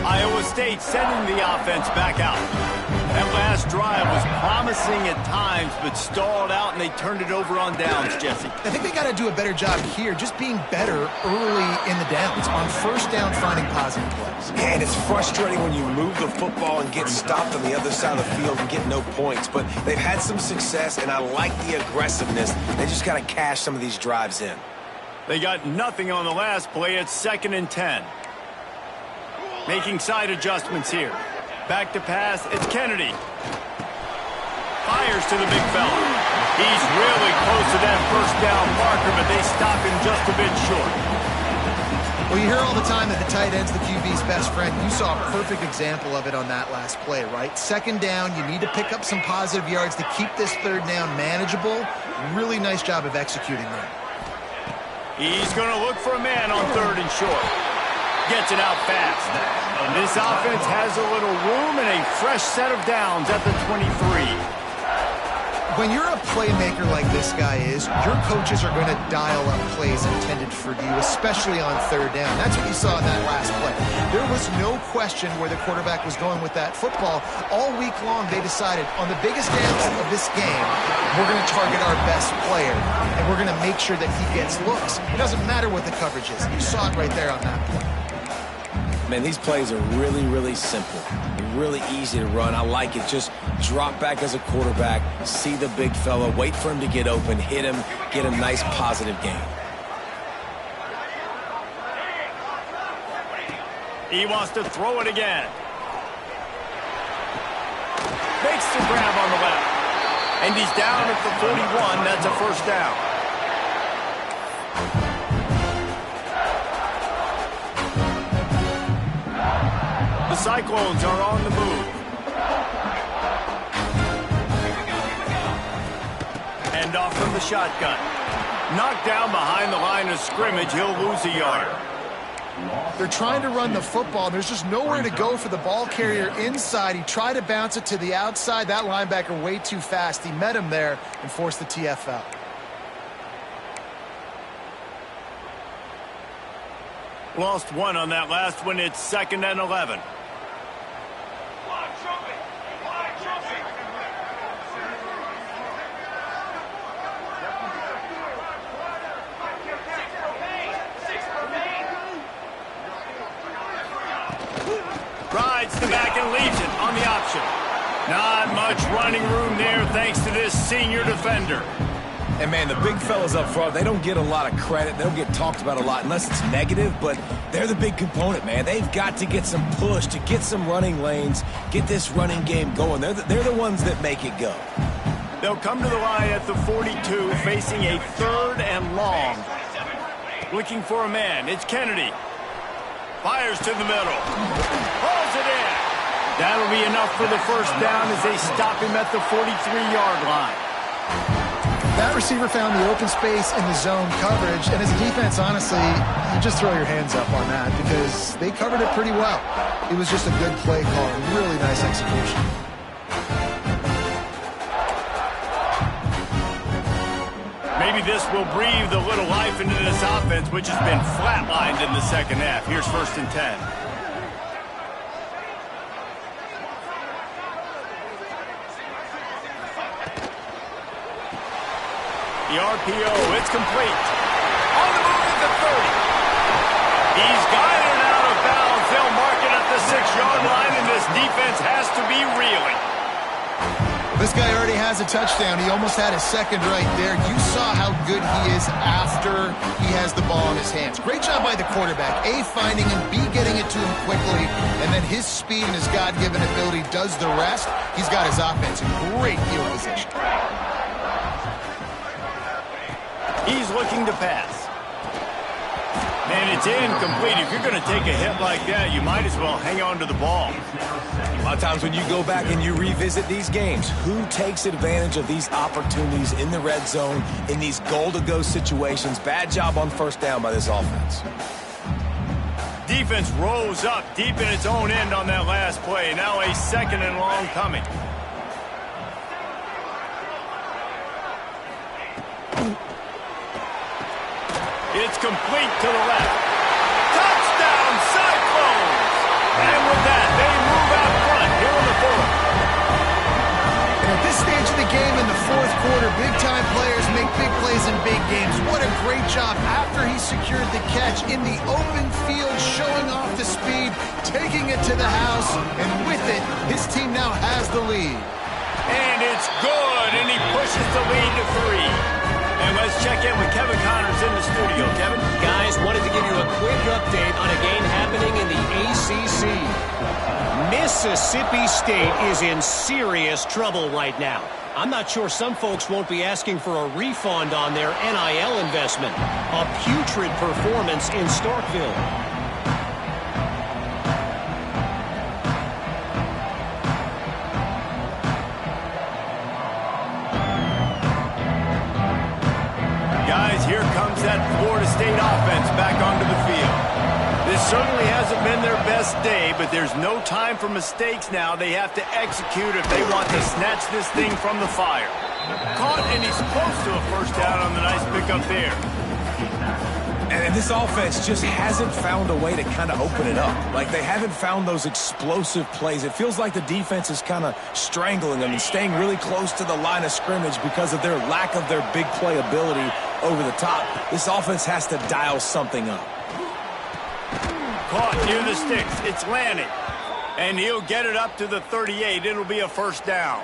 Iowa State sending the offense back out. That last drive was promising at times, but stalled out, and they turned it over on downs, Jesse. I think they got to do a better job here, just being better early in the downs. On 1st down, finding positive plays. And it's frustrating when you move the football and get stopped on the other side of the field and get no points. But they've had some success, and I like the aggressiveness. They just got to cash some of these drives in. They got nothing on the last play. It's 2nd and 10. Making side adjustments here. Back to pass, it's Kennedy. Fires to the big fella. He's really close to that 1st down marker, but they stop him just a bit short. Well, you hear all the time that the tight end's the QB's best friend. You saw a perfect example of it on that last play, right? 2nd down, you need to pick up some positive yards to keep this 3rd down manageable. Really nice job of executing there. He's going to look for a man on 3rd and short. Gets it out fast. And this offense has a little room and a fresh set of downs at the 23. When you're a playmaker like this guy is, your coaches are going to dial up plays intended for you, especially on 3rd down. That's what you saw in that last play. There was no question where the quarterback was going with that football. All week long, they decided on the biggest downs of this game, we're going to target our best player, and we're going to make sure that he gets looks. It doesn't matter what the coverage is. You saw it right there on that play. Man, these plays are really, really simple. Really easy to run. I like it. Just drop back as a quarterback, see the big fella, wait for him to get open, hit him, get a nice positive gain. He wants to throw it again. Makes the grab on the left. And he's down at the 41. That's a first down. The Cyclones are on the move. Hand off from the shotgun. Knocked down behind the line of scrimmage. He'll lose a yard. They're trying to run the football. There's just nowhere to go for the ball carrier inside. He tried to bounce it to the outside. That linebacker way too fast. He met him there and forced the TFL. Lost one on that last one. It's 2nd and 11. Rides the back and leaves it on the option. Not much running room there thanks to this senior defender. And, man, the big fellas up front, they don't get a lot of credit. They don't get talked about a lot unless it's negative, but they're the big component, man. They've got to get some push, to get some running lanes, get this running game going. They're the ones that make it go. They'll come to the line at the 42, facing a 3rd and long. Looking for a man. It's Kennedy. Fires to the middle. Pulls it in. That'll be enough for the first down as they stop him at the 43-yard line. That receiver found the open space in the zone coverage, and as a defense, honestly, you just throw your hands up on that because they covered it pretty well. It was just a good play call, really nice execution. Maybe this will breathe a little life into this offense, which has been flatlined in the second half. Here's 1st and 10. The RPO, it's complete. On the move at the 30. He's guided out of bounds. They'll mark it at the 6-yard line, and this defense has to be reeling. This guy already has a touchdown. He almost had his second right there. You saw how good he is after he has the ball in his hands. Great job by the quarterback. A, finding him, B, getting it to him quickly, and then his speed and his God-given ability does the rest. He's got his offense in great field position. He's looking to pass. And it's incomplete. If you're going to take a hit like that, you might as well hang on to the ball. A lot of times when you go back and you revisit these games, who takes advantage of these opportunities in the red zone, in these goal-to-go situations? Bad job on first down by this offense. Defense rose up deep in its own end on that last play. Now a 2nd and long coming. It's complete to the left. Touchdown, Cyclones! And with that, they move out front here in the 4th. And at this stage of the game in the 4th quarter, big-time players make big plays in big games. What a great job after he secured the catch in the open field, showing off the speed, taking it to the house, and with it, his team now has the lead. And it's good, and he pushes the lead to 3. And let's check in with Kevin Connors in the studio. Kevin? Guys, wanted to give you a quick update on a game happening in the ACC. Mississippi State is in serious trouble right now. I'm not sure some folks won't be asking for a refund on their NIL investment. A putrid performance in Starkville. Guys, here comes that Florida State offense back onto the field. This certainly hasn't been their best day, but there's no time for mistakes now. They have to execute if they want to snatch this thing from the fire. Caught, and he's close to a first down on the nice pickup there. And this offense just hasn't found a way to kind of open it up. Like, they haven't found those explosive plays. It feels like the defense is kind of strangling them and staying really close to the line of scrimmage because of their lack of their big play ability over the top. This offense has to dial something up. Caught near the sticks. It's Lanning. And he'll get it up to the 38. It'll be a first down.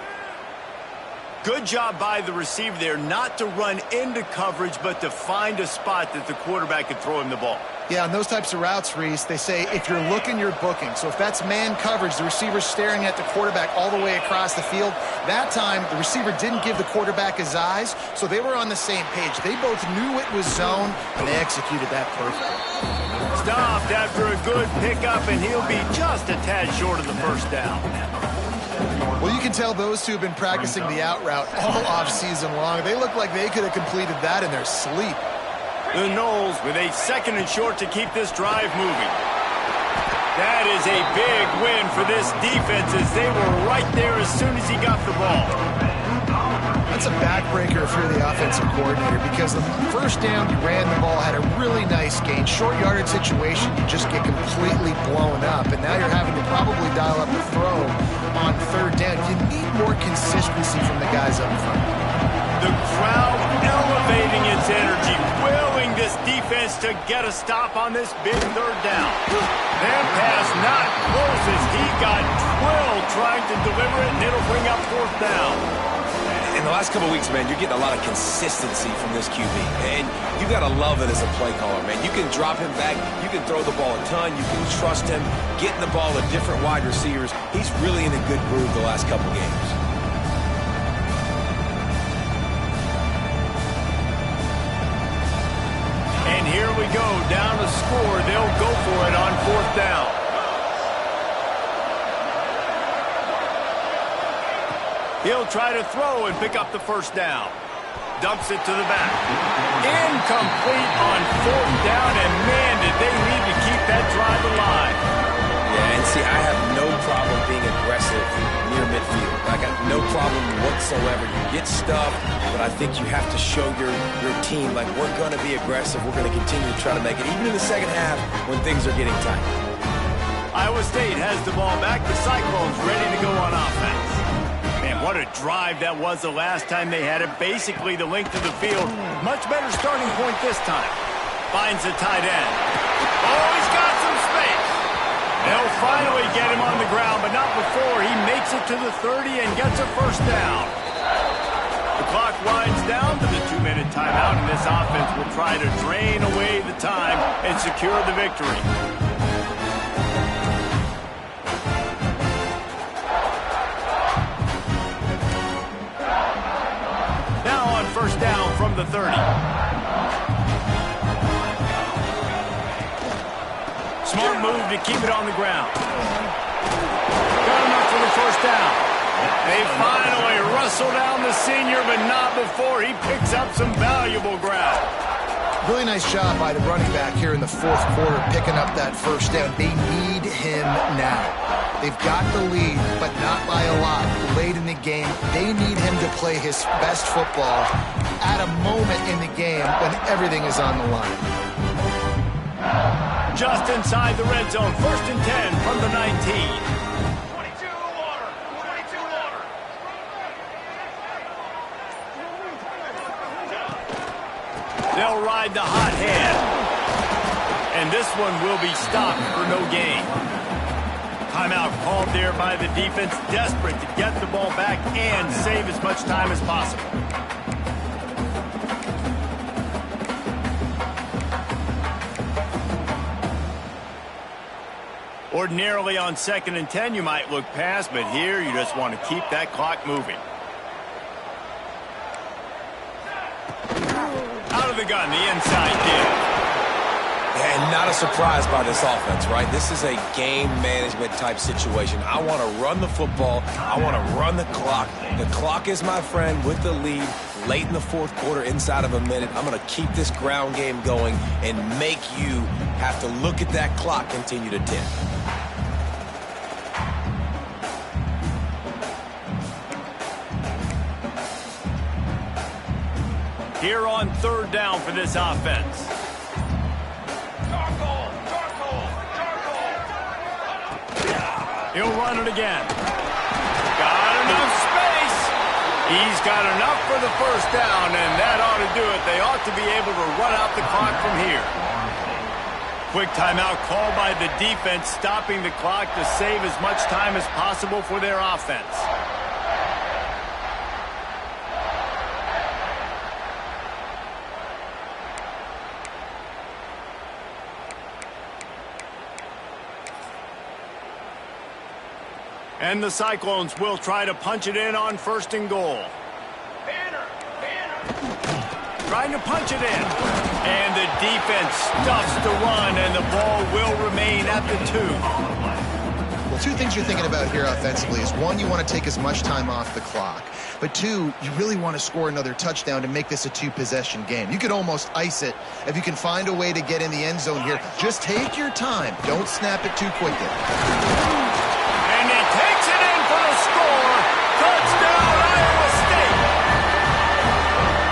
Good job by the receiver there not to run into coverage, but to find a spot that the quarterback could throw him the ball. Yeah, on those types of routes, Reese, they say if you're looking, you're booking. So if that's man coverage, the receiver's staring at the quarterback all the way across the field. That time, the receiver didn't give the quarterback his eyes, so they were on the same page. They both knew it was zone, and they executed that perfectly. Stopped after a good pickup, and he'll be just a tad short of the first down. Well, you can tell those two have been practicing the out route all off-season long. They look like they could have completed that in their sleep. The Noles with a 2nd and short to keep this drive moving. That is a big win for this defense as they were right there as soon as he got the ball. That's a backbreaker if you're the offensive coordinator because the first down you ran the ball had a really nice gain. Short yardage situation, you just get completely blown up, and now you're having to probably dial up the throw on 3rd down. You need more consistency from the guys up front. The crowd elevating its energy, willing this defense to get a stop on this big 3rd down. That pass not close as he got drilled trying to deliver it, and it'll bring up 4th down. In the last couple of weeks, man, you're getting a lot of consistency from this QB. And you got to love it as a play caller, man. You can drop him back. You can throw the ball a ton. You can trust him, getting the ball to different wide receivers. He's really in a good groove the last couple games. And here we go, down to score. They'll go for it on 4th down. He'll try to throw and pick up the 1st down. Dumps it to the back. Incomplete on 4th down, and man, did they need to keep that drive alive. Yeah, and see, I have no problem being aggressive near midfield. I got no problem whatsoever. You get stuffed, but I think you have to show your team, like, we're going to be aggressive. We're going to continue to try to make it, even in the second half when things are getting tight. Iowa State has the ball back. The Cyclones ready to go on offense. Man, what a drive that was the last time they had it. Basically the length of the field. Much better starting point this time. Finds the tight end. Oh, he's got some space. They'll finally get him on the ground, but not before he makes it to the 30 and gets a 1st down. The clock winds down to the 2-minute timeout, and this offense will try to drain away the time and secure the victory. Now on 1st down from the 30. Smart move to keep it on the ground. Got enough for the 1st down. They finally wrestle down the senior, but not before he picks up some valuable ground. Really nice job by the running back here in the 4th quarter picking up that 1st down. They need him now. They've got the lead, but not by a lot. Late in the game, they need him to play his best football at a moment in the game when everything is on the line. Just inside the red zone, 1st and 10 from the 19. 22 water. 22 water. They'll ride the hot hand. And this one will be stopped for no gain. Timeout called there by the defense, desperate to get the ball back and save as much time as possible. Ordinarily on 2nd and 10, you might look past, but here you just want to keep that clock moving. Out of the gun, the inside dip. And not a surprise by this offense, right? This is a game management type situation. I want to run the football. I want to run the clock. The clock is my friend with the lead late in the 4th quarter, inside of a minute. I'm going to keep this ground game going and make you have to look at that clock continue to tick. Here on 3rd down for this offense. He'll run it again. Got enough space. He's got enough for the 1st down, and that ought to do it. They ought to be able to run out the clock from here. Quick timeout called by the defense, stopping the clock to save as much time as possible for their offense. And the Cyclones will try to punch it in on 1st and goal. Trying to punch it in. And the defense stuffs the run, and the ball will remain at the 2. Well, 2 things you're thinking about here offensively is, 1, you want to take as much time off the clock. But 2, you really want to score another touchdown to make this a 2-possession game. You could almost ice it if you can find a way to get in the end zone here. Just take your time. Don't snap it too quickly. And he takes it in for a score. Touchdown, Iowa State.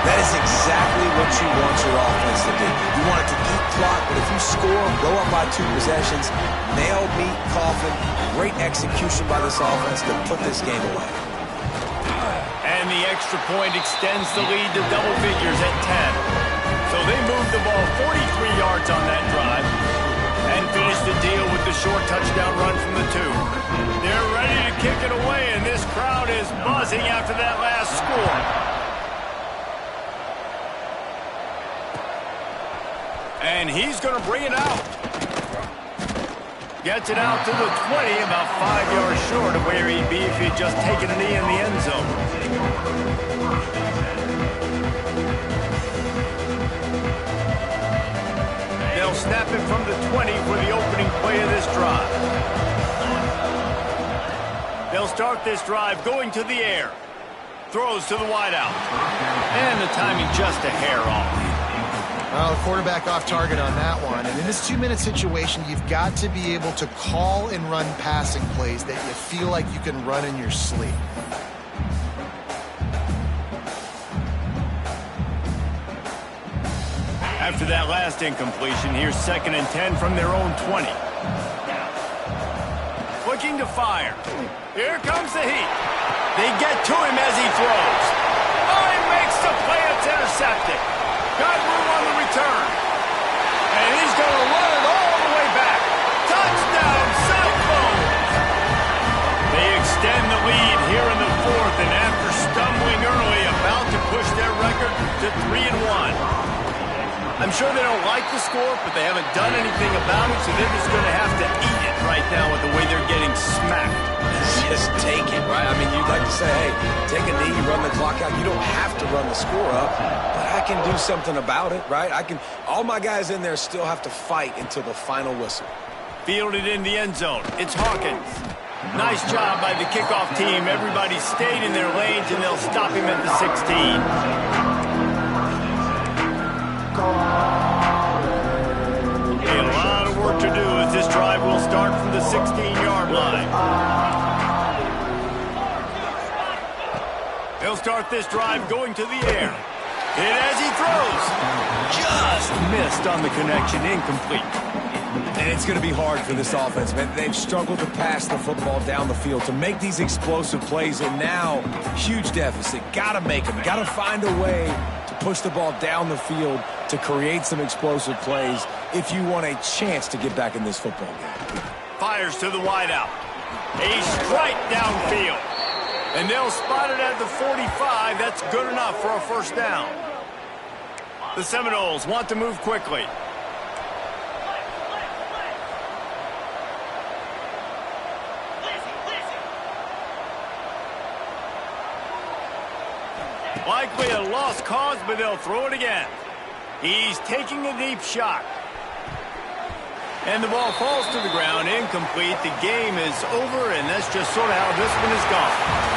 That is exactly what you want your offense to do. You want it to eat clock, but if you score, go up by 2 possessions, nail, meet, coffin, great execution by this offense to put this game away. And the extra point extends the lead to double figures at 10. So they move the ball 43 yards on that drive and finish the deal with the short touchdown run from the 2. They're ready to kick it away, and this crowd is buzzing after that last score. And he's going to bring it out. Gets it out to the 20, about 5 yards short of where he'd be if he'd just taken a knee in the end zone. They'll snap it from the 20 for the opening play of this drive. They'll start this drive going to the air. Throws to the wideout. And the timing just a hair off. Well, the quarterback off target on that one. And in this 2-minute situation, you've got to be able to call and run passing plays that you feel like you can run in your sleep. After that last incompletion, here's 2nd and 10 from their own 20. Looking to fire. Here comes the heat. They get to him as he throws. Oh, he makes the play. It's intercepted. Got room on the return. And he's going to run it all the way back. Touchdown, Cyclones! They extend the lead here in the 4th, and after stumbling early, about to push their record to 3-1. I'm sure they don't like the score, but they haven't done anything about it, so they're just going to have to eat it right now with the way they're getting smacked. Just take it, right? I mean, you'd like to say, hey, take a knee, run the clock out. You don't have to run the score up, but I can do something about it, right? All my guys in there still have to fight until the final whistle. Fielded in the end zone. It's Hawkins. Nice job by the kickoff team. Everybody stayed in their lanes, and they'll stop him at the 16. A lot of work to do as this drive will start from the 16-yard line. They'll start this drive going to the air. Hit as he throws. Just missed on the connection. Incomplete. And it's going to be hard for this offense, man. They've struggled to pass the football down the field, to make these explosive plays, and now, huge deficit. Got to make them. Got to find a way to push the ball down the field to create some explosive plays if you want a chance to get back in this football game. Fires to the wideout. A strike downfield. And they'll spot it at the 45. That's good enough for a 1st down. The Seminoles want to move quickly. Likely a lost cause, but they'll throw it again. He's taking a deep shot. And the ball falls to the ground, incomplete. The game is over, and that's just sort of how this one is gone.